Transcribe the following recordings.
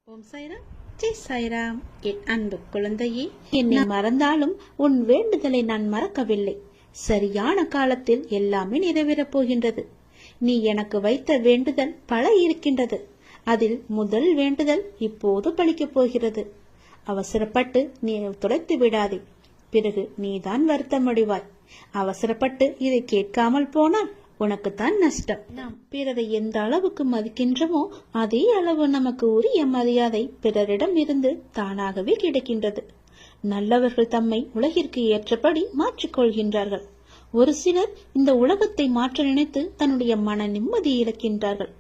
ஓம் சாய்ராம், ஜெய் சாய்ராம். என் அன்பு குழந்தையே, என்னை மறந்தாலும் உன் வேண்டுதலை நான் மறக்கவில்லை. சரியான காலத்தில் எல்லாமே நிறைவேறப் போகின்றது. நீ எனக்கு வைத்த வேண்டுதல் பல இருக்கின்றது. அதில் முதல் வேண்டுதல் இப்போது பலிக்கப் போகிறது. அவசரப்பட்டு நீ துடைத்து விடாதே, பிறகு நீதான் வருத்தமடைவாய். அவசரப்பட்டு இதை கேட்காமல் போனால் உனக்குத்தான் நஷ்டம். நாம் பிறரை எந்த அளவுக்கு மதிக்கின்றோமோ அதே அளவு நமக்கு உரிய மரியாதை பிறரிடம் இருந்து தானாகவே கிடைக்கின்றது. நல்லவர்கள் தம்மை உலகிற்கு ஏற்றபடி மாற்றிக்கொள்கின்றார்கள். ஒரு சிலர் இந்த உலகத்தை மாற்ற நினைத்து தன்னுடைய மன நிம்மதி இழக்கின்றார்கள்.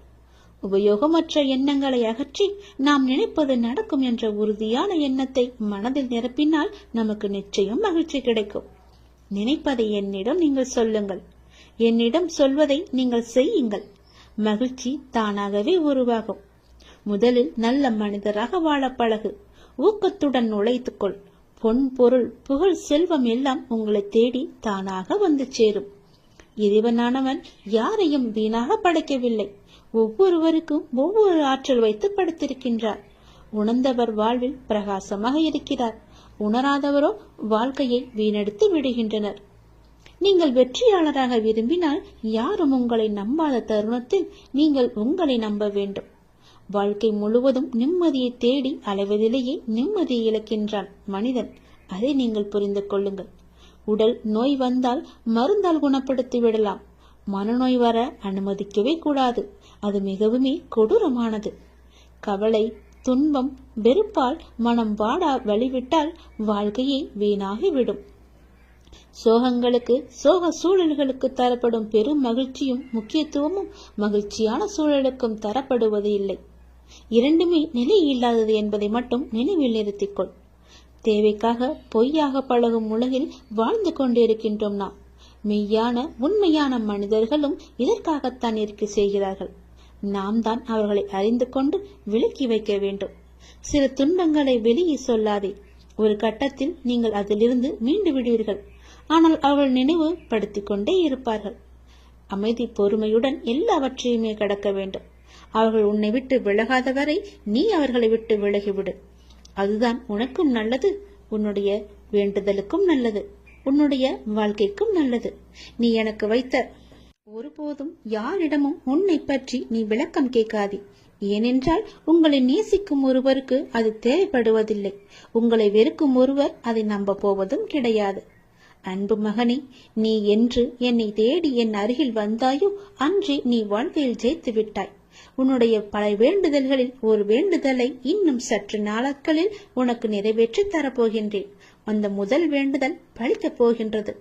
உபயோகமற்ற எண்ணங்களை அகற்றி நாம் நினைப்பது நடக்கும் என்ற உறுதியான எண்ணத்தை மனதில் நிரப்பினால் நமக்கு நிச்சயம் மகிழ்ச்சி கிடைக்கும். நினைப்பதை என்னிடம் நீங்கள் சொல்லுங்கள், என்னிடம் சொல்வதை நீங்கள் செய்யுங்கள். மகிழ்ச்சி தானாகவே உருவாகும். முதலில் நல்ல மனிதராக வாழ பழகு. ஊக்கத்துடன் உழைத்துக்கொள். பொன், பொருள், புகழ், செல்வம் எல்லாம் உங்களை தேடி தானாக வந்து சேரும். இறைவனானவன் யாரையும் வீணாக படைக்கவில்லை. ஒவ்வொருவருக்கும் ஒவ்வொரு ஆற்றல் வைத்து படைத்திருக்கின்றார். உணர்ந்தவர் வாழ்வில் பிரகாசமாக இருக்கிறார். உணராதவரோ வாழ்க்கையை வீணடித்து விடுகின்றனர். நீங்கள் வெற்றியாளராக விரும்பினால் யாரும் உங்களை நம்பாத தருணத்தில் நீங்கள் உங்களை நம்ப வேண்டும். வாழ்க்கை முழுவதும் நிம்மதியை தேடி அலைவதிலேயே நிம்மதியை இழக்கின்றான் மனிதன். அதை நீங்கள் புரிந்து கொள்ளுங்கள். உடல் நோய் வந்தால் மருந்தால் குணப்படுத்தி விடலாம். மனநோய் வர அனுமதிக்கவே கூடாது. அது மிகவுமே கொடூரமானது. கவலை, துன்பம், வெறுப்பால் மனம் வாடா வழிவிட்டால் வாழ்க்கையை வீணாகிவிடும். சோகங்களுக்கு, சோக சூழல்களுக்கு தரப்படும் பெரும் மகிழ்ச்சியும் முக்கியத்துவமும் மகிழ்ச்சியான சூழலுக்கும் தரப்படுவது இல்லை. இரண்டுமே நிலை இல்லாதது என்பதை மட்டும் நினைவில் நிறுத்திக்கொள். தேவைக்காக பொய்யாக பழகும் உலகில் வாழ்ந்து கொண்டிருக்கின்றோம் நாம். மெய்யான உண்மையான மனிதர்களும் இதற்காகத்தான் இருக்க செய்கிறார்கள். நாம் தான் அவர்களை அறிந்து கொண்டு விலக்கி வைக்க வேண்டும். சில துன்பங்களை வெளியே சொல்லாதே. ஒரு கட்டத்தில் நீங்கள் அதிலிருந்து மீண்டு விடுவீர்கள். ஆனால் அவர்கள் நினைவு படுத்திக் கொண்டே இருப்பார்கள். அமைதி, பொறுமையுடன் எல்லாவற்றையுமே கடக்க வேண்டும். அவர்கள் உன்னை விட்டு விலகாத வரை நீ அவர்களை விட்டு விலகிவிடு. அதுதான் உனக்கும் நல்லது, உன்னுடைய வேண்டுதலுக்கும் நல்லது, உன்னுடைய வாழ்க்கைக்கும் நல்லது. நீ எனக்கு வைத்த ஒருபோதும் யாரிடமும் உன்னை பற்றி நீ விளக்கம் கேட்காதே. ஏனென்றால் உங்களை நேசிக்கும் ஒருவருக்கு அது தேவைப்படுவதில்லை. உங்களை வெறுக்கும் ஒருவர் அதை நம்ப போவதும் கிடையாது. அன்பு மகனே, நீ என்று என்னை தேடி என் அருகில் வந்தாயோ அன்றே நீ வாழ்க்கையில் ஜெயித்து விட்டாய். உன்னுடைய பல வேண்டுதல்களில் ஒரு வேண்டுதலை இன்னும் சற்று நாட்களில் உனக்கு நிறைவேற்றி தரப்போகின்றேன். அந்த முதல் வேண்டுதல் பலிக்கப் போகின்றது.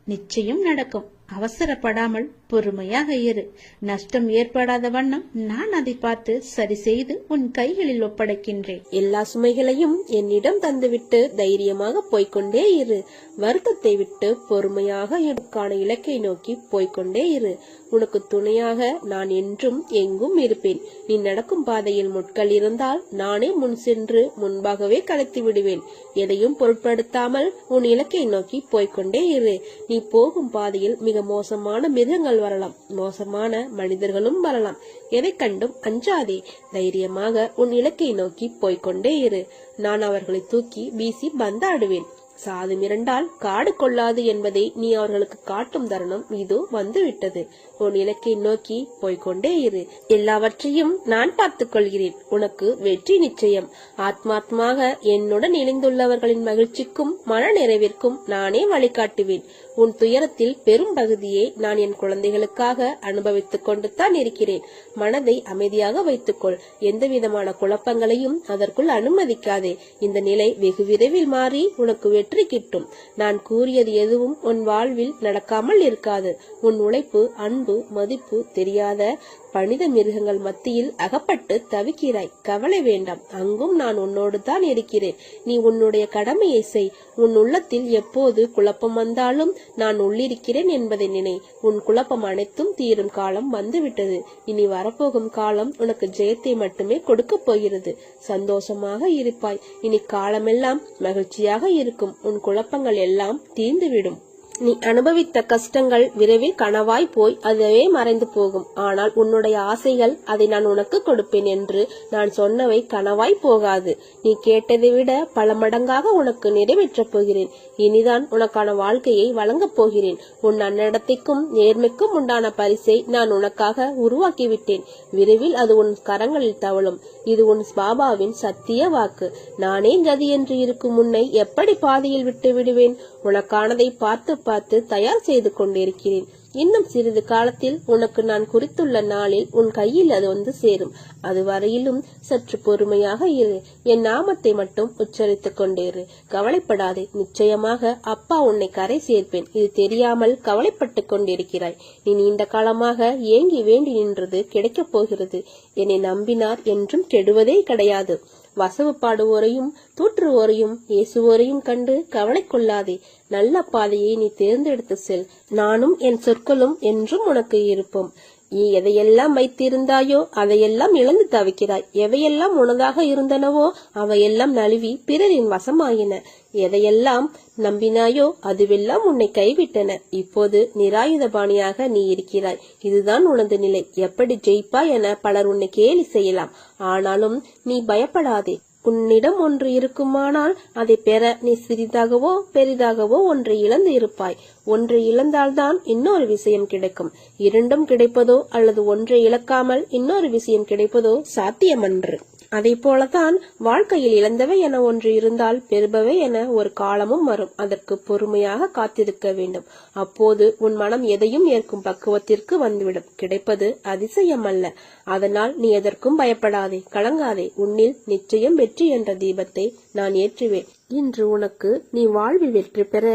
நிச்சயம் நடக்கும். அவசரப்படாமல் பொறுமையாக இரு. நஷ்டம் ஏற்படாத வண்ணம் நான் அதை பார்த்து சரி செய்து உன் கைகளில் ஒப்படைக்கின்றேன். எல்லா சுமைகளையும் என்னிடம் தந்துவிட்டு தைரியமாக போய்கொண்டே இரு. வருத்தத்தை விட்டு பொறுமையாக எனக்கான இலக்கை நோக்கி போய்கொண்டே இரு. உனக்கு துணையாக நான் என்றும் எங்கும் இருப்பேன். நீ நடக்கும் பாதையில் முட்கள் இருந்தால் நானே முன் சென்று முன்பாகவே கலைத்து விடுவேன். எதையும் பொருட்படுத்தாமல் உன் இலக்கை நோக்கி போய்கொண்டே இரு. நீ போகும் பாதையில் மிக மோசமான மிருகங்கள் வரலாம், மோசமான மனிதர்களும் வரலாம். எதை கண்டும் அஞ்சாதே. தைரியமாக உன் இலக்கை நோக்கி போய்கொண்டே இரு. நான் அவர்களை தூக்கி வீசி பந்தாடுவேன். சாது மிரண்டால் காடு கொள்ளாது என்பதை நீ அவர்களுக்கு காட்டும் தருணம் இதோ வந்துவிட்டது. உன் இலக்கை நோக்கி போய்கொண்டே இரு. எல்லாவற்றையும் நான் பார்த்துக் கொள்கிறேன். உனக்கு வெற்றி நிச்சயம். ஆத்மாத்மாக என்னுடன் இணைந்துள்ளவர்களின் மகிழ்ச்சிக்கும் மன நிறைவிற்கும் நானே வழிகாட்டுவேன். உன் துயரத்தில் பெரும் பகுதியை நான் என் குழந்தைகளுக்காக அனுபவித்துக் கொண்டு தான் இருக்கிறேன். மனதை அமைதியாக வைத்துக்கொள். எந்த விதமான குழப்பங்களையும் அதற்குள் அனுமதிக்காதே. இந்த நிலை வெகு விரைவில் மாறி உனக்கு வெற்றி கிட்டும். நான் கூறியது எதுவும் உன் வாழ்வில் நடக்காமல் இருக்காது. உன் உழைப்பு, அன்பு, மதிப்பு தெரியாத பணித மிருகங்கள் மத்தியில் அகப்பட்டு தவிக்கிறாய். கவலை வேண்டாம். அங்கும் நான் உன்னோடு தான் இருக்கிறேன். நீ உன்னுடைய கடமையை செய். உன் உள்ளத்தில் எப்போது குழப்பம் வந்தாலும் நான் உள்ளிருக்கிறேன் என்பதை நினை. உன் குழப்பம் அனைத்தும் தீரும் காலம் வந்துவிட்டது. இனி வரப்போகும் காலம் உனக்கு ஜெயத்தை மட்டுமே கொடுக்க போகிறது. சந்தோஷமாக இருப்பாய். இனி காலமெல்லாம் மகிழ்ச்சியாக இருக்கும். உன் குழப்பங்கள் எல்லாம் தீர்ந்துவிடும். நீ அனுபவித்த கஷ்டங்கள் விரைவில் கனவாய் போய் அதுவே மறைந்து போகும். ஆனால் உன்னுடைய ஆசைகள், அதை நான் உனக்கு கொடுப்பேன் என்று நான் சொன்னவை கனவாய் போகாது. நீ கேட்டதை விட பல மடங்காக உனக்கு நிறைவேற்றப் போகிறேன். இனிதான் உனக்கான வாழ்க்கையை வழங்கப் போகிறேன். உன் நன்னடத்தைக்கும் நேர்மைக்கும் உண்டான பரிசை நான் உனக்காக உருவாக்கிவிட்டேன். விரைவில் அது உன் கரங்களில் தவழும். இது உன் பாபாவின் சத்திய வாக்கு. நானே கதி என்று இருக்கும் உன்னை எப்படி பாதையில் விட்டு விடுவேன்? உனக்கானதை பார்த்து பார்த்து தயார் செய்து கொண்டிருக்கிறேன். இன்னும் சிறிது காலத்தில் உனக்கு நான் குறித்துள்ள நாளில் உன் கையில் அது வந்து சேரும். அது வரையிலும் சற்று பொறுமையாக இரு. என் நாமத்தை மட்டும் உச்சரித்துக் கொண்டிரு. கவலைப்படாதே. நிச்சயமாக அப்பா உன்னை கரை சேர்ப்பேன். இது தெரியாமல் கவலைப்பட்டு கொண்டிருக்கிறாய். நீ நீண்ட காலமாக ஏங்கி வேண்டி நின்றது கிடைக்கப் போகிறது. என்னை நம்பினார் என்றும் கெடுவதே கிடையாது. வசவு பாடுவோரையும் தூற்றுவோரையும் ஏசுவோரையும் கண்டு கவலை கொள்ளாதே. நல்ல பாதையை நீ தேர்ந்தெடுத்து செல். நானும் என் சொற்களும் என்றும் உனக்கு இருப்போம். நீ எதையெல்லாம் வைத்திருந்தாயோ அதையெல்லாம் இழந்து தவிக்கிறாய். எவையெல்லாம் உனதாக இருந்தனவோ அவையெல்லாம் நழுவி பிறரின் வசமாயின. எதையெல்லாம் நம்பினாயோ அதுவெல்லாம் உன்னை கைவிட்டன. இப்போது நிராயுதபாணியாக நீ இருக்கிறாய். இதுதான் உனது நிலை. எப்படி ஜெயிப்பாய் என பலர் உன்னை கேலி செய்யலாம். ஆனாலும் நீ பயப்படாதே. உன்னிடம் ஒன்று இருக்குமானால் அதை பெற நீ சிறிதாகவோ பெரிதாகவோ ஒன்றை இழந்து இருப்பாய். ஒன்றை இழந்தால்தான் இன்னொரு விஷயம் கிடைக்கும். இரண்டும் கிடைப்பதோ அல்லது ஒன்றை இழக்காமல் இன்னொரு விஷயம் கிடைப்பதோ சாத்தியமன்று. அதை போலதான் வாழ்க்கையில் இழந்தவை என ஒன்று இருந்தால் பெறுபவை என ஒரு காலமும் வரும். அதற்கு பொறுமையாக காத்திருக்க வேண்டும். அப்போது உன் மனம் எதையும் ஏற்கும் பக்குவத்திற்கு வந்துவிடும். கிடைப்பது அதிசயம் அல்ல. அதனால் நீ எதற்கும் பயப்படாதே, கலங்காதே. உன்னில் நிச்சயம் வெற்றி என்ற தீபத்தை நான் ஏற்றுவேன். இன்று உனக்கு நீ வாழ்வில் வெற்றி பெற,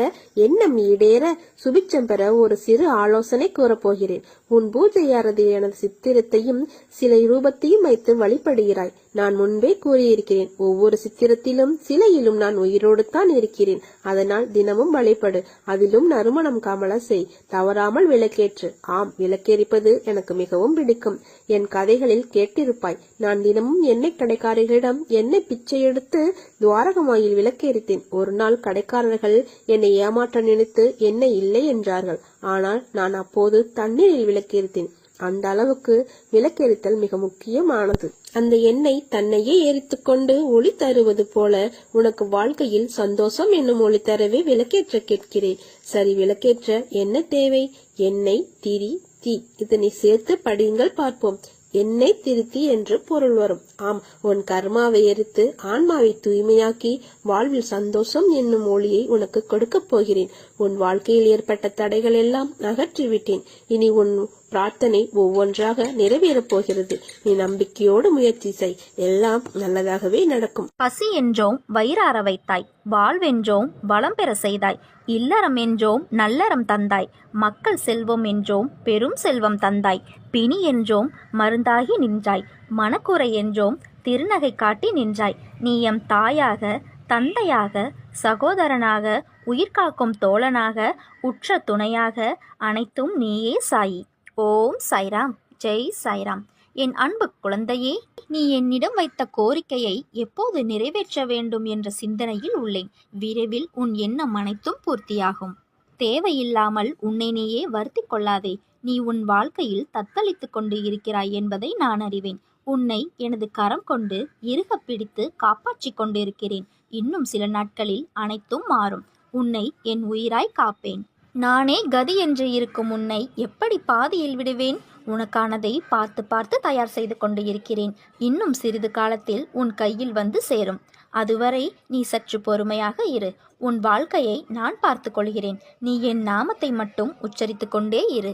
எண்ணம் ஈடேற, சுபிட்சம் பெற ஒரு சிறு ஆலோசனை கூறப்போகிறேன். உன் பூஜை அறையில் எனது சித்திரத்தையும் சிலை ரூபத்தையும் வைத்து வழிபடுகிறாய். நான் முன்பே கூறியிருக்கிறேன், ஒவ்வொரு சித்திரத்திலும் சிலையிலும் நான் உயிரோடு தான் இருக்கிறேன். அதனால் தினமும் வழிபடு. அதிலும் நறுமணம் கமல செய். தவறாமல் விளக்கேற்று. ஆம், விளக்கேறிப்பது எனக்கு மிகவும் பிடிக்கும். என் கதைகளில் கேட்டிருப்பாய். நான் தினமும் எண்ணெய் கடைக்காரர்களிடம் எண்ணெய் பிச்சை எடுத்து துவாரகமாயில் விளக்கேறித்தேன். ஒரு நாள் கடைக்காரர்கள் என்னை ஏமாற்ற நினைத்து எண்ணெய் இல்லை என்றார்கள். ஆனால் நான் அப்போது தண்ணீரில் விளக்கேறித்தேன். அந்த அளவுக்கு விளக்கெரித்தல் மிக முக்கியமானது. அந்த எண்ணெய் தன்னையே எரித்துக்கொண்டு ஒளி தருவது போல உனக்கு வாழ்க்கையில் சந்தோஷம் என்னும் ஒளி தரவே விளக்கேற்ற கேட்கிறேன். சரி, விளக்கேற்ற என்ன தேவை? எண்ணெய், திரி, தீ. இதனை சேர்த்து படியுங்கள் பார்ப்போம். எண்ணெய் திருத்தி என்று பொருள் வரும். ஆம், உன் கர்மாவை எரித்து ஆன்மாவை தூய்மையாக்கி வாழ்வில் சந்தோஷம் என்னும் ஒளியை உனக்கு கொடுக்கப் போகிறேன். உன் வாழ்க்கையில் ஏற்பட்ட தடைகள் எல்லாம் அகற்றிவிட்டேன். இனி உன் பிரார்த்தனை ஒவ்வொன்றாக நிறைவேறப் போகிறது. நீ நம்பிக்கையோடு முயற்சி செய். எல்லாம் நல்லதாகவே நடக்கும். பசி என்றோம் வயிறார வைத்தாய், வாழ்வென்றோம் வளம் பெற செய்தாய், இல்லறம் என்றோம் நல்லறம் தந்தாய், மக்கள் செல்வம் என்றோம் பெரும் செல்வம் தந்தாய், பிணி என்றோம் மருந்தாகி நின்றாய், மனக்குறை என்றோம் திருநகை காட்டி நின்றாய். நீ எம் தாயாக, தந்தையாக, சகோதரனாக, உயிர்காக்கும் தோழனாக, உற்ற துணையாக, அனைத்தும் நீயே சாயி. ஓம் சாய்ராம். ஜெய் சாய்ராம். என் அன்பு குழந்தையே, நீ என்னிடம் வைத்த கோரிக்கையை எப்போது நிறைவேற்ற வேண்டும் என்ற சிந்தனையில் உள்ளேன். விரைவில் உன் எண்ணம் அனைத்தும் பூர்த்தியாகும். தேவையில்லாமல் உன்னை நீயே வருத்திக் கொள்ளாதே. நீ உன் வாழ்க்கையில் தத்தளித்துக் கொண்டு இருக்கிறாய் என்பதை நான் அறிவேன். உன்னை எனது கரம் கொண்டு இறுக பிடித்து காப்பாற்றிக் கொண்டிருக்கிறேன். இன்னும் சில நாட்களில் அனைத்தும் மாறும். உன்னை என் உயிராய் காப்பேன். நானே கதி என்று இருக்கும் உன்னை எப்படி பாதியில் விடுவேன்? உனக்கானதை பார்த்து பார்த்து தயார் செய்து கொண்டு இருக்கிறேன். இன்னும் சிறிது காலத்தில் உன் கையில் வந்து சேரும். அதுவரை நீ சற்று பொறுமையாக இரு. உன் வாழ்க்கையை நான் பார்த்து கொள்கிறேன். நீ என் நாமத்தை மட்டும் உச்சரித்து கொண்டே இரு.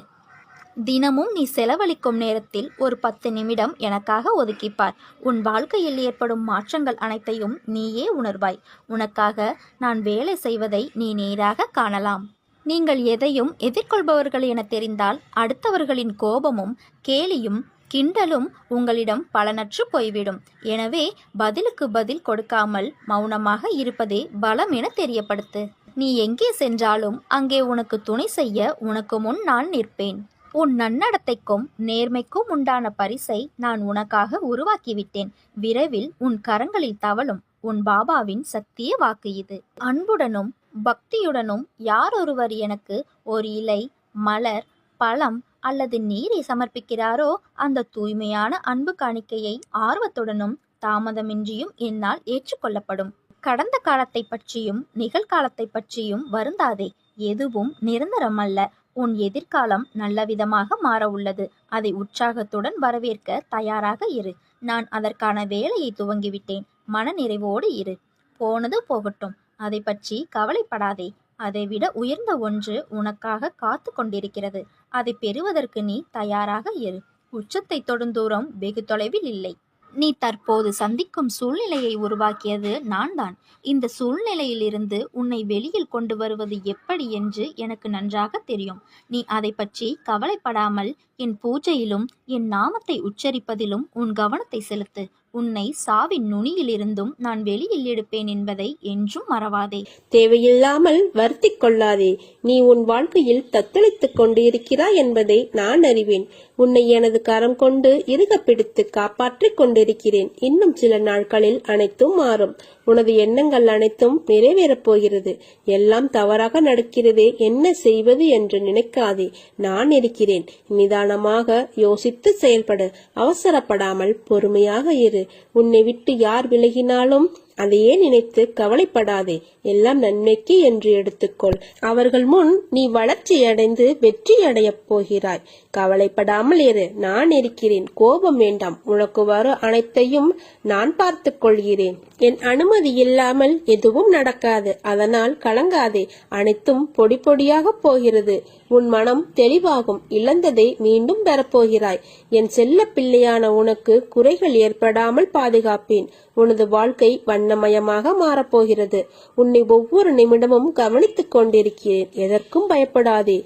தினமும் நீ செலவழிக்கும் நேரத்தில் ஒரு 10 நிமிடம் எனக்காக ஒதுக்கிப்பார். உன் வாழ்க்கையில் ஏற்படும் மாற்றங்கள் அனைத்தையும் நீயே உணர்வாய். உனக்காக நான் வேலை செய்வதை நீ நேராக காணலாம். நீங்கள் எதையும் எதிர்கொள்பவர்கள் என தெரிந்தால் அடுத்தவர்களின் கோபமும் கேலியும் கிண்டலும் உங்களிடம் பலனற்று போய்விடும். எனவே பதிலுக்கு பதில் கொடுக்காமல் மௌனமாக இருப்பதே பலம் என தெரியப்படுத்து. நீ எங்கே சென்றாலும் அங்கே உனக்கு துணை செய்ய உனக்கு முன் நான் நிற்பேன். உன் நன்னடத்தைக்கும் நேர்மைக்கும் உண்டான பரிசை நான் உனக்காக உருவாக்கிவிட்டேன். விரைவில் உன் கரங்களில் தவழும் உன் பாபாவின் சத்திய வாக்கு இது. அன்புடனும் பக்தியுடனும் யாரொருவர் எனக்கு ஒரு இலை, மலர், பழம் அல்லது நீரை சமர்ப்பிக்கிறாரோ அந்த தூய்மையான அன்பு காணிக்கையை ஆர்வத்துடனும் தாமதமின்றியும் என்னால் ஏற்றுக்கொள்ளப்படும். கடந்த காலத்தை பற்றியும் நிகழ்காலத்தை பற்றியும் வருந்தாதே. எதுவும் நிரந்தரமல்ல. உன் எதிர்காலம் நல்லவிதமாக மாற உள்ளது. அதை உற்சாகத்துடன் வரவேற்க தயாராக இரு. நான் அதற்கான வேலையை துவங்கிவிட்டேன். மனநிறைவோடு இரு. போனது போகட்டும். அதை பற்றி கவலைப்படாதே. அதைவிட உயர்ந்த ஒன்று உனக்காக காத்து கொண்டிருக்கிறது. அதை பெறுவதற்கு நீ தயாராக இரு. உச்சத்தை தொடும் தூரம் வெகு தொலைவில் இல்லை. நீ தற்போது சந்திக்கும் சூழ்நிலையை உருவாக்கியது நான்தான். இந்த சூழ்நிலையிலிருந்து உன்னை வெளியில் கொண்டு வருவது எப்படி என்று எனக்கு நன்றாக தெரியும். நீ அதை பற்றி கவலைப்படாமல் என் பூஜையிலும் என் நாமத்தை உச்சரிப்பதிலும் உன் கவனத்தை செலுத்து. உன்னை சாவின் நுனியிலிருந்தும் நான் வெளியில் எடுப்பேன் என்பதை என்றும் மறவாதே. தேவையில்லாமல் வருத்திக் கொள்ளாதே. நீ உன் வாழ்க்கையில் தத்தளித்துக் கொண்டிருக்கிறாய் என்பதை நான் அறிவேன். உன்னை எனது கரம் கொண்டு இறுக பிடித்து காப்பாற்றிக் கொண்டிருக்கிறேன். இன்னும் சில நாட்களில் அனைத்தும் மாறும். உனது எண்ணங்கள் அனைத்தும் நிறைவேறப் போகிறது. எல்லாம் தவறாக நடக்கிறதே, என்ன செய்வது என்று நினைக்காதே. நான் இருக்கிறேன். நிதானமாக யோசித்து செயல்படு. அவசரப்படாமல் பொறுமையாக இரு. உன்னை விட்டு யார் விலகினாலும் அதையே நினைத்து கவலைப்படாதே. எல்லாம் நன்மைக்கு என்று எடுத்துக்கொள். அவர்கள் முன் நீ வளர்ச்சி அடைந்து வெற்றி அடையப் போகிறாய். கவலைப்படாமல் இரு. நான் இருக்கிறேன். கோபம் வேண்டாம். உனக்கு வரும் அனைத்தையும் நான் பார்த்துக் கொள்கிறேன். என் அனுமதி இல்லாமல் எதுவும் நடக்காது. அதனால் கலங்காதே. அனைத்தும் பொடி பொடியாக போகிறது. உன் மனம் தெளிவாகும். இழந்ததை மீண்டும் பெறப்போகிறாய். என் செல்ல பிள்ளையான உனக்கு குறைகள் ஏற்படாமல் பாதுகாப்பேன். உனது வாழ்க்கை வண்ணமயமாக மாறப்போகிறது. உன்னை ஒவ்வொரு நிமிடமும் கவனித்துக் கொண்டிருக்கிறேன். எதற்கும் பயப்படாதே.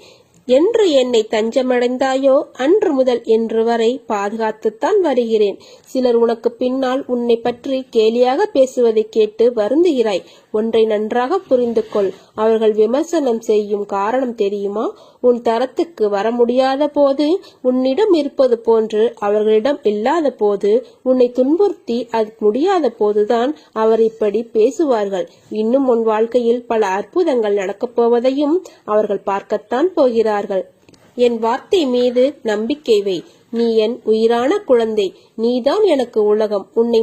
என்று என்னை தஞ்சமடைந்தாயோ அன்று முதல் இன்று வரை பாதுகாத்துத்தான் வருகிறேன். சிலர் உனக்கு பின்னால் உன்னை பற்றி கேலியாக பேசுவதை கேட்டு வருந்துகிறாய். ஒன்றை நன்றாக புரிந்து கொள். அவர்கள் விமர்சனம் செய்யும் காரணம் தெரியுமா? உன் தரத்துக்கு வர முடியாத போது உன்னிடம் இருப்பது போன்று அவர்களிடம் இல்லாத போது, உன்னை துன்புறுத்தி அது முடியாத போதுதான் அவர் இப்படி பேசுவார்கள். இன்னும் உன் வாழ்க்கையில் பல அற்புதங்கள் நடக்கப் போவதையும் அவர்கள் பார்க்கத்தான் போகிறார்கள். என் வார்த்தை மீது நம்பிக்கை வை. நீ என் உயிரான குழந்தை. நீதான் எனக்கு உலகம். உன்னை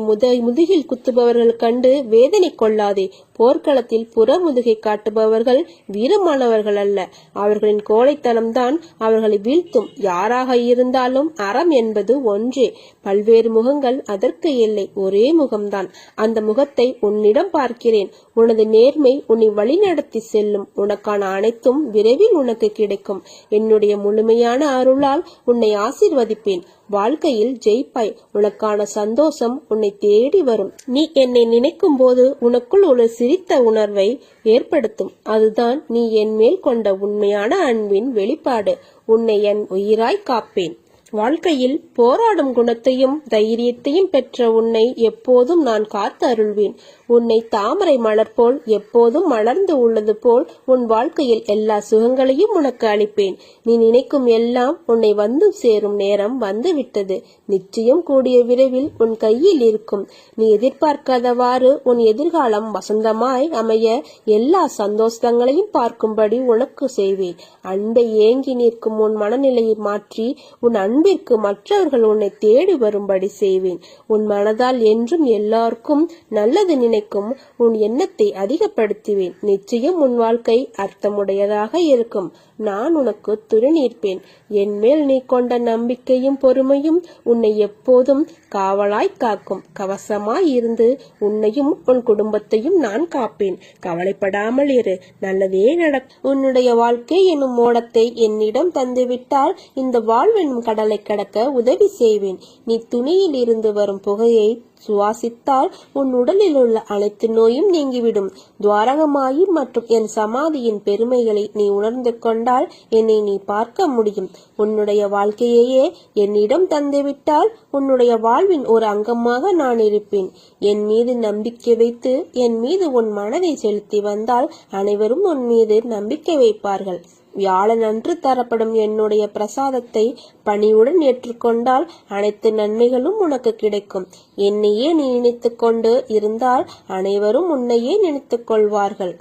முதுகில் குத்துபவர்கள் கண்டு வேதனை கொள்ளாதே. போர்க்களத்தில் புறமுதுகை காட்டுபவர்கள் வீரமானவர்கள் அல்ல. அவர்களின் கோழைத்தனம்தான் அவர்களை வீழ்த்தும். யாராக இருந்தாலும் அறம் என்பது ஒன்றே. பல்வேறு முகங்கள் அதற்கு இல்லை. ஒரே முகம்தான். அந்த முகத்தை உன்னிடம் பார்க்கிறேன். உனது நேர்மை உன்னை வழிநடத்தி செல்லும். உனக்கான அனைத்தும் விரைவில் உனக்கு கிடைக்கும். என்னுடைய முழுமையான அருளால் உன்னை ஆசீர்வதிப்பேன். வாழ்க்கையில் ஜெயிப்பாய். உனக்கான சந்தோஷம் உன்னை தேடி வரும். நீ என்னை நினைக்கும் போது உனக்குள் ஒரு சிரித்த உணர்வை ஏற்படுத்தும். அதுதான் நீ என் மேல் கொண்ட உண்மையான அன்பின் வெளிப்பாடு. உன்னை என் உயிராய் காப்பேன். வாழ்க்கையில் போராடும் குணத்தையும் தைரியத்தையும் பெற்ற உன்னை எப்போதும் நான் காத்து அருள்வேன். உன்னை தாமரை மலர் போல் எப்போதும் மலர்ந்து உள்ளது போல் உன் வாழ்க்கையில் எல்லா சுகங்களையும் உனக்கு அளிப்பேன். நீ நினைக்கும் எல்லாம் உன்னை வந்து சேரும் நேரம் வந்து விட்டது. நிச்சயம் கூடிய விரைவில் உன் கையில் இருக்கும். நீ எதிர்பார்க்காதவாறு உன் எதிர்காலம் வசந்தமாய் அமைய எல்லா சந்தோஷங்களையும் பார்க்கும்படி உனக்கு செய்வேன். அன்பை ஏங்கி நிற்கும் உன் மனநிலையை மாற்றி உன் அன்பிற்கு மற்றவர்கள் உன்னை தேடி வரும்படி செய்வேன். உன் மனதால் என்றும் எல்லாருக்கும் நல்லது நினைக்கும் உன் எண்ணத்தை அதிகப்படுத்துவேன். நிச்சயம் உன் வாழ்க்கை அர்த்தமுடையதாக இருக்கும். நான் உனக்கு துணை நிற்பேன். என் மேல் நீ கொண்ட நம்பிக்கையும் பொறுமையும் உன்னை எப்போதும் காவலாய் காக்கும். கவசமாய் இருந்து உன்னையும் உன் குடும்பத்தையும் நான் காப்பேன். கவலைப்படாமல் இரு. நல்லதே நடக்கும். உன்னுடைய வாழ்க்கை என்னும் ஓடத்தை என்னிடம் தந்துவிட்டால் இந்த வாழ்வெனும் கடலை கடக்க உதவி செய்வேன். நீ துணியில் இருந்து வரும் புகையை சுவாசித்தால் உன் உடலில் உள்ள அனைத்து நோயும் நீங்கிவிடும். துவாரகமாயி மற்றும் என் சமாதியின் பெருமைகளை நீ உணர்ந்து கொண்டால் என்னை நீ பார்க்க முடியும். உன்னுடைய வாழ்க்கையையே என்னிடம் தந்துவிட்டால் உன்னுடைய வாழ்வின் ஒரு அங்கமாக நான் இருப்பேன். என் மீது நம்பிக்கை வைத்து என் மீது உன் மனதை செலுத்தி வந்தால் அனைவரும் உன் மீது நம்பிக்கை வைப்பார்கள். வியாழனன்று தரப்படும் என்னுடைய பிரசாதத்தை பணிவுடன் ஏற்றுக்கொண்டால் அனைத்து நன்மைகளும் உனக்கு கிடைக்கும். என்னையே நீ நினைத்து கொண்டு இருந்தால் அனைவரும் உன்னையே நினைத்துக் கொள்வார்கள்.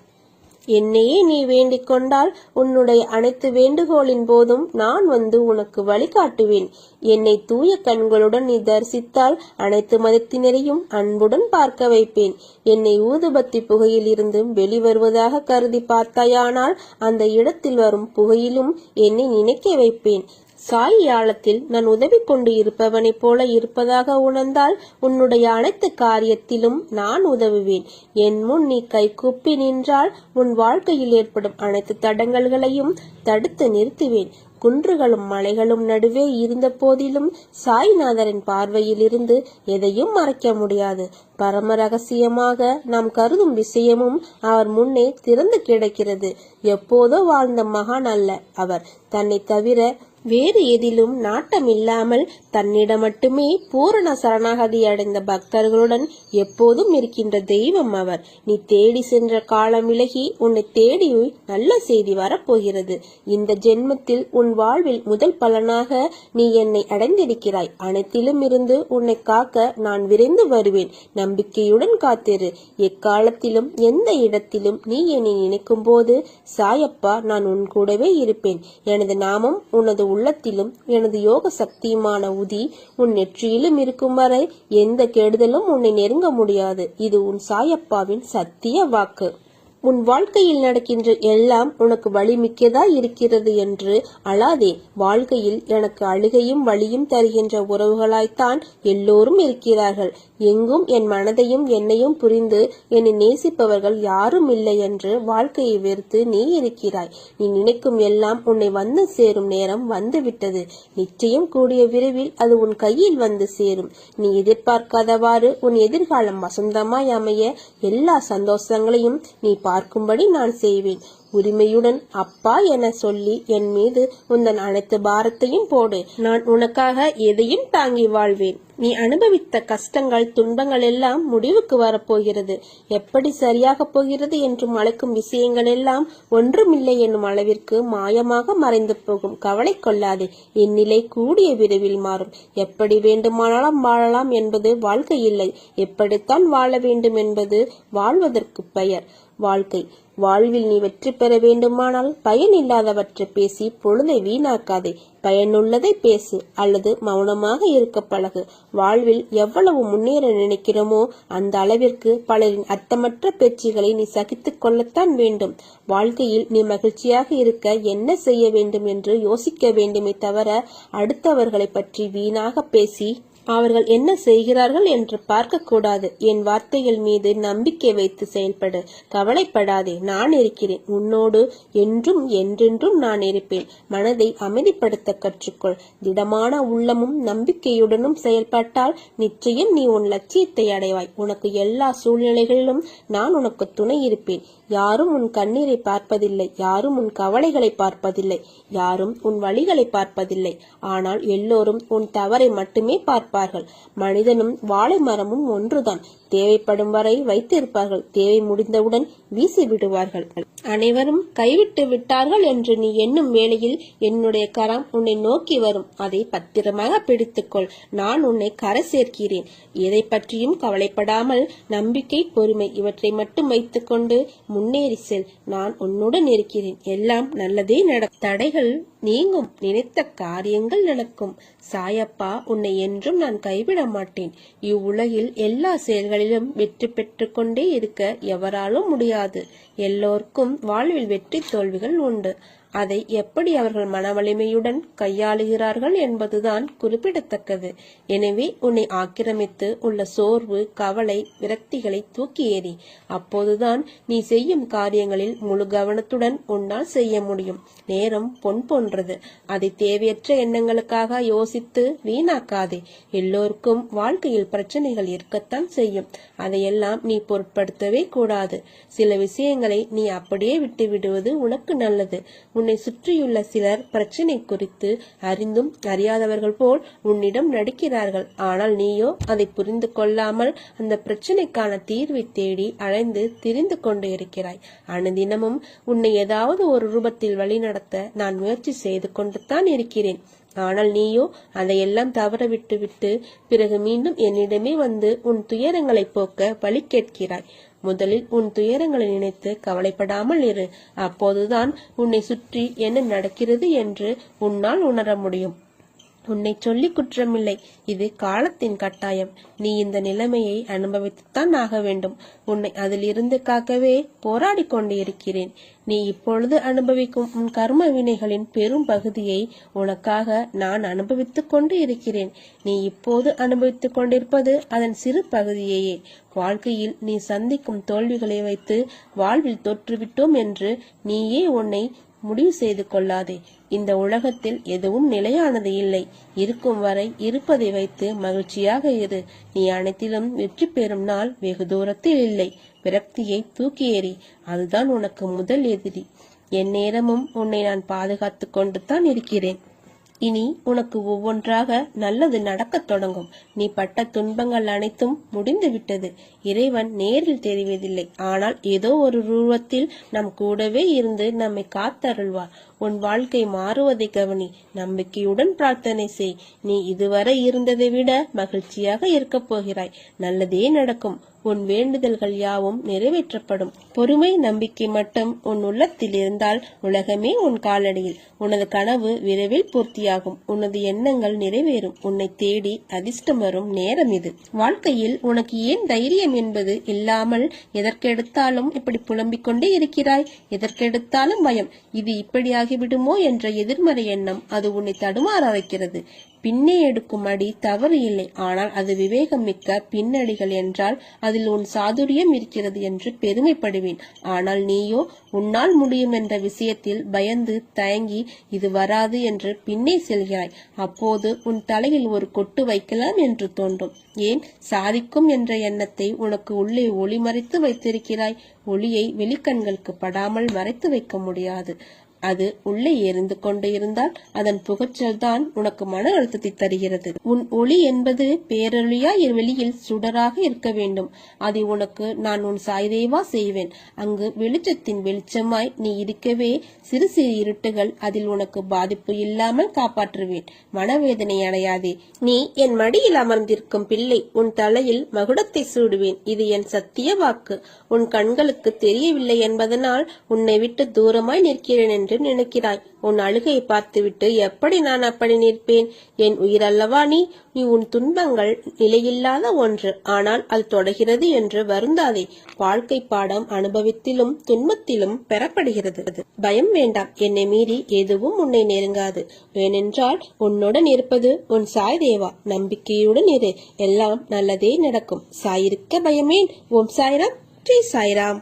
என்னையே நீ வேண்டிக் கொண்டால் உன்னுடைய அனைத்து வேண்டுகோளின் போதும் நான் வந்து உனக்கு வழிகாட்டுவேன். என்னை தூய கண்களுடன் நீ தரிசித்தால் அனைத்து மதத்தினரையும் அன்புடன் பார்க்க வைப்பேன். என்னை ஊதுபத்தி புகையில் இருந்து வெளிவருவதாக கருதி பார்த்தாயானால் அந்த இடத்தில் வரும் புகையிலும் என்னை நினைக்க வைப்பேன். சாய் யாழத்தில் நான் உதவி கொண்டு இருப்பவனைப் போல இருப்பதாக உணர்ந்தால் உன்னுடைய அனைத்து காரியத்திலும் நான் உதவுவேன். என் முன் நீ கைகூப்பி நின்றால் உன் வாழ்க்கையில் ஏற்படும் அனைத்து தடங்கல்களையும் தடுத்து நிறுத்துவேன். குன்றுகளும் மலைகளும் நடுவே இருந்த போதிலும் சாய்நாதரின் பார்வையில் இருந்து எதையும் மறைக்க முடியாது. பரம ரகசியமாக நாம் கருதும் விஷயமும் அவர் முன்னே திறந்து கிடக்கிறது. எப்போதோ வாழ்ந்த மகான் அல்ல அவர். தன்னை தவிர வேறு எதிலும் நாட்டமில்லாமல் தன்னிடம் மட்டுமே பூரண சரணாகதி அடைந்த பக்தர்களுடன் எப்போதும் இருக்கின்ற தெய்வம் அவர். நீ தேடி சென்ற காலம் விலகி உன்னை தேடி நல்ல செய்தி வரப்போகிறது. இந்த ஜென்மத்தில் உன் வாழ்வில் முதல் பலனாக நீ என்னை அடைந்திருக்கிறாய். அனைத்திலும் இருந்து உன்னை காக்க நான் விரைந்து வருவேன். நம்பிக்கையுடன் காத்திரு. எக்காலத்திலும் எந்த இடத்திலும் நீ என்னை நினைக்கும் போது சாயப்பா நான் உன் கூடவே இருப்பேன். எனது நாமம் உனது உள்ளத்திலும் எனது யோக சக்தியுமான உதி உன் நெற்றியிலும் இருக்கும் வரை எந்த கெடுதலும் உன்னை நெருங்க முடியாது. இது உன் சாயப்பாவின் சத்திய வாக்கு. உன் வாழ்க்கையில் நடக்கின்ற எல்லாம் உனக்கு வலிமிக்கதா இருக்கிறது என்று அழாதே. வாழ்க்கையில் எனக்கு அழுகையும் வலியும் தருகின்ற உறவுகளாய்த்தான் எல்லோரும் இருக்கிறார்கள். எங்கும் என் மனதையும் என்னையும் புரிந்து என்னை நேசிப்பவர்கள் யாரும் இல்லை என்று வாழ்க்கையை வெறுத்து நீ இருக்கிறாய். நீ நினைக்கும் எல்லாம் உன்னை வந்து சேரும் நேரம் வந்துவிட்டது. நிச்சயம் கூடிய விரைவில் அது உன் கையில் வந்து சேரும். நீ எதிர்பார்க்காதவாறு உன் எதிர்காலம் வசந்தமாய் அமைய எல்லா சந்தோஷங்களையும் நீ பார்க்கும்படி நான் செய்வேன். உரிமையுடன் அப்பா என சொல்லி என் மீது உந்தன் அனைத்து பாரத்தையும் போடு. நான் உனக்காக எதையும் தாங்கி வாழ்வேன். நீ அனுபவித்த கஷ்டங்கள் துன்பங்கள் எல்லாம் முடிவுக்கு வரப்போகிறது. எப்படி சரியாக போகிறது என்று அழைக்கும் விஷயங்கள் எல்லாம் ஒன்றுமில்லை என்னும் அளவிற்கு மாயமாக மறைந்து போகும். கவலை கொள்ளாதே. என் நிலை கூடிய விரைவில் மாறும். எப்படி வேண்டுமானாலும் வாழலாம் என்பது வாழ்க்கை இல்லை. எப்படித்தான் வாழ வேண்டும் என்பது வாழ்வதற்கு பெயர். வாழ்க்கை வாழ்வில் நீ வெற்றி பெற வேண்டுமானால் பயனில்லாதவற்றை பேசி பொழுதை வீணாக்காதே. பயனுள்ளதை பேசு அல்லது மௌனமாக இருக்க பழகு. வாழ்வில் எவ்வளவு முன்னேற நினைக்கிறோமோ அந்த அளவிற்கு பலரின் அர்த்தமற்ற பேச்சுகளை நீ சகித்துக் கொள்ளத்தான் வேண்டும். வாழ்க்கையில் நீ மகிழ்ச்சியாக இருக்க என்ன செய்ய வேண்டும் என்று யோசிக்க வேண்டுமே தவிர அடுத்தவர்களை பற்றி வீணாக பேசி அவர்கள் என்ன செய்கிறார்கள் என்று பார்க்க கூடாது. என் வார்த்தைகள் மீது நம்பிக்கை வைத்து செயல்படு. கவலைப்படாதே. நான் இருக்கிறேன். உன்னோடு என்றும் என்றென்றும் நான் இருப்பேன். மனதை அமைதிப்படுத்த கற்றுக்கொள். திடமான உள்ளமும் நம்பிக்கையுடனும் செயல்பட்டால் நிச்சயம் நீ உன் லட்சியத்தை அடைவாய். உனக்கு எல்லா சூழ்நிலைகளிலும் நான் உனக்கு துணை இருப்பேன். யாரும் உன் கண்ணீரை பார்ப்பதில்லை. யாரும் உன் கவலைகளை பார்ப்பதில்லை. யாரும் உன் வழிகளை பார்ப்பதில்லை. ஆனால் எல்லோரும் உன் தவறை மட்டுமே பார்ப்பார்கள். மனிதனும் வாழை மரமும் ஒன்றுதான். தேவைப்படும் வரை வைத்திருப்பார்கள். தேவை முடிந்தவுடன் வீசி விடுவார்கள். அனைவரும் கைவிட்டு விட்டார்கள் என்று நீ எண்ணும் வேளையில் என்னுடைய கரம் உன்னை நோக்கி வரும். அதை பத்திரமாக பிடித்துக்கொள். நான் உன்னை கரை சேர்க்கிறேன். எதை பற்றியும் கவலைப்படாமல் நம்பிக்கை, பொறுமை இவற்றை மட்டும் வைத்துக்கொண்டு முன்னேறி செல். நான் உன்னுடன் இருக்கிறேன். எல்லாம் நல்லதே நடக்கும். தடைகள் நீங்கும். நினைத்த காரியங்கள் நடக்கும். சாயப்பா உன்னை என்றும் நான் கைவிட மாட்டேன். இவ்வுலகில் எல்லா செயல்களிலும் வெற்றி பெற்று கொண்டே இருக்க எவராலும் முடியாது. எல்லோருக்கும் வாழ்வில் வெற்றி தோல்விகள் உண்டு. அதை எப்படி அவர்கள் மனவலிமையுடன் கையாளுகிறார்கள் என்பதுதான் குறிப்பிடத்தக்கது. எனவே உன்னை ஆக்கிரமித்து உள்ள சோர்வு, கவலை, விரக்திகளை தூக்கி எறி. அப்போதுதான் நீ செய்யும் காரியங்களில் முழு கவனத்துடன் உன்னால் செய்ய முடியும். நேரம் பொன் போன்றது. அதை தேவையற்ற எண்ணங்களுக்காக யோசித்து வீணாக்காதே. எல்லோருக்கும் வாழ்க்கையில் பிரச்சனைகள் இருக்கத்தான் செய்யும். அதையெல்லாம் நீ பொருட்படுத்தவே கூடாது. சில விஷயங்களை நீ அப்படியே விட்டு விடுவது உனக்கு நல்லது. உன்னை சுற்றியுள்ள சிலர் பிரச்சனை குறித்து அறிந்தும் அறியாதவர்கள் போல் உன்னிடம் நடிக்கிறார்கள். ஆனால் நீயோ அதை புரிந்து கொள்ளாமல் அந்த பிரச்சனைக்கான தீர்வை தேடி அலைந்து திரிந்து கொண்டு இருக்கிறாய். அனுதினமும் உன்னை ஏதாவது ஒரு ரூபத்தில் வழிநடத்த நான் முயற்சி செய்து கொண்டுதான் இருக்கிறேன். ஆனால் நீயோ அதையெல்லாம் தவற விட்டு பிறகு மீண்டும் என்னிடமே வந்து உன் துயரங்களை போக்க வழி கேட்கிறாய். முதலில் உன் துயரங்களை நினைத்து கவலைப்படாமல் இரு. அப்போதுதான் உன்னை சுற்றி என்ன நடக்கிறது என்று உன்னால் உணர முடியும். உன்னை சொல்லி குற்றமில்லை, இது காலத்தின் கட்டாயம். நீ இந்த நிலைமையை அனுபவித்துத்தான் ஆக வேண்டும். உன்னை அதிலிருந்து காக்கவே போராடி கொண்டு இருக்கிறேன். நீ இப்பொழுது அனுபவிக்கும் உன் கர்ம வினைகளின் பெரும் பகுதியை உனக்காக நான் அனுபவித்துக் கொண்டு இருக்கிறேன். நீ இப்போது அனுபவித்துக் கொண்டிருப்பது அதன் சிறு பகுதியையே. வாழ்க்கையில் நீ சந்திக்கும் தோல்விகளை வைத்து வாழ்வில் தோற்றுவிட்டோம் என்று நீயே உன்னை முடிவு செய்து கொள்ளாதே. இந்த உலகத்தில் எதுவும் நிலையானது இல்லை. இருக்கும் வரை இருப்பதை வைத்து மகிழ்ச்சியாக இரு. நீ அனைத்திலும் வெற்றி பெறும் நாள் வெகு தூரத்தில் இல்லை. விரக்தியை தூக்கி எறி. அதுதான் உனக்கு முதல் எதிரி. என் நேரமும் உன்னை நான் பாதுகாத்து கொண்டு தான் இருக்கிறேன். இனி உனக்கு ஒவ்வொன்றாக நல்லது நடக்கத் தொடங்கும். நீ பட்ட துன்பங்கள் அனைத்தும் முடிந்து விட்டது. இறைவன் நேரில் தெரிவதில்லை, ஆனால் ஏதோ ஒரு ரூபத்தில் நம் கூடவே இருந்து நம்மை காத்தருள்வார். உன் வாழ்க்கை மாறுவதை கவனி. நம்பிக்கையுடன் பிரார்த்தனை செய். நீ இதுவரை இருந்ததை விட மகிழ்ச்சியாக இருக்கப் போகிறாய். நல்லதே நடக்கும். உன் வேண்டுதல்கள் யாவும் நிறைவேற்றப்படும். பொறுமை, நம்பிக்கை மட்டும் உன் உள்ளத்தில் இருந்தால் உலகமே உன் காலடியில். உனது கனவு விரைவில் பூர்த்தியாகும். உனது எண்ணங்கள் நிறைவேறும். உன்னை தேடி அதிர்ஷ்டம் வரும் நேரம் இது. வாழ்க்கையில் உனக்கு ஏன் தைரியம் என்பது இல்லாமல் எதற்கெடுத்தாலும் இப்படி புலம்பிக் கொண்டே இருக்கிறாய்? எதற்கெடுத்தாலும் பயம். இது இப்படியாகிவிடுமோ என்ற எதிர்மறை எண்ணம் அது உன்னை தடுமாற வைக்கிறது. பின்னே எடுக்கும் அடி தவறு இல்லை, ஆனால் அது விவேகம் மிக்க பின்னடிகள் என்றால் அதில் உன் சாதுரியம் இருக்கிறது என்று பெருமைப்படுவேன். ஆனால் நீயோ உன்னால் முடியும் என்ற விஷயத்தில் பயந்து தயங்கி இது வராது என்று பின்னே செல்கிறாய். அப்போது உன் தலையில் ஒரு கொட்டு வைக்கலாம் என்று தோன்றும். ஏன் சாதிக்கும் என்ற எண்ணத்தை உனக்கு உள்ளே ஒளி மறைத்து வைத்திருக்கிறாய். ஒளியை வெளிக்கண்களுக்கு படாமல் மறைத்து வைக்க முடியாது. அது உள்ளே எரிந்து கொண்டு இருந்தால் அதன் புகைச்சல் தான் உனக்கு மன அழுத்தத்தை தருகிறது. உன் ஒளி என்பது பேரொளியாய் வெளியில் சுடராக இருக்க வேண்டும். அதை உனக்கு நான் உன் சாய்தேவா செய்வேன். அங்கு வெளிச்சத்தின் வெளிச்சமாய் நீ இருக்கவே சிறு சிறு இருட்டுகள் அதில் உனக்கு பாதிப்பு இல்லாமல் காப்பாற்றுவேன். மனவேதனை அடையாதே. நீ என் மடியில் அமர்ந்திருக்கும் பிள்ளை. உன் தலையில் மகுடத்தை சூடுவேன். இது என் சத்திய வாக்கு. உன் கண்களுக்கு தெரியவில்லை என்பதனால் உன்னை விட்டு தூரமாய் நிற்கிறேன் என்று நினைக்கிறாய். உன் அழுகையை பார்த்துவிட்டு எப்படி நான் அப்படி நிற்பேன்? என் உயிரல்லவா நீ. உன் துன்பங்கள் நிலையில்லாத ஒன்று, ஆனால் அது தொடர்கிறது என்று வருந்தாதே. வாழ்க்கை பாடம் அனுபவத்திலும் துன்பத்திலும் பெறப்படுகிறது. பயம் வேண்டாம். என்னை மீறி எதுவும் உன்னை நெருங்காது. ஏனென்றால் உன்னுடன் இருப்பது உன் சாய் தேவா. நம்பிக்கையுடன் இரு. எல்லாம் நல்லதே நடக்கும். சாயிருக்க பயமேன். ஓம் சாய்ராம். ஸ்ரீ சாய்ராம்.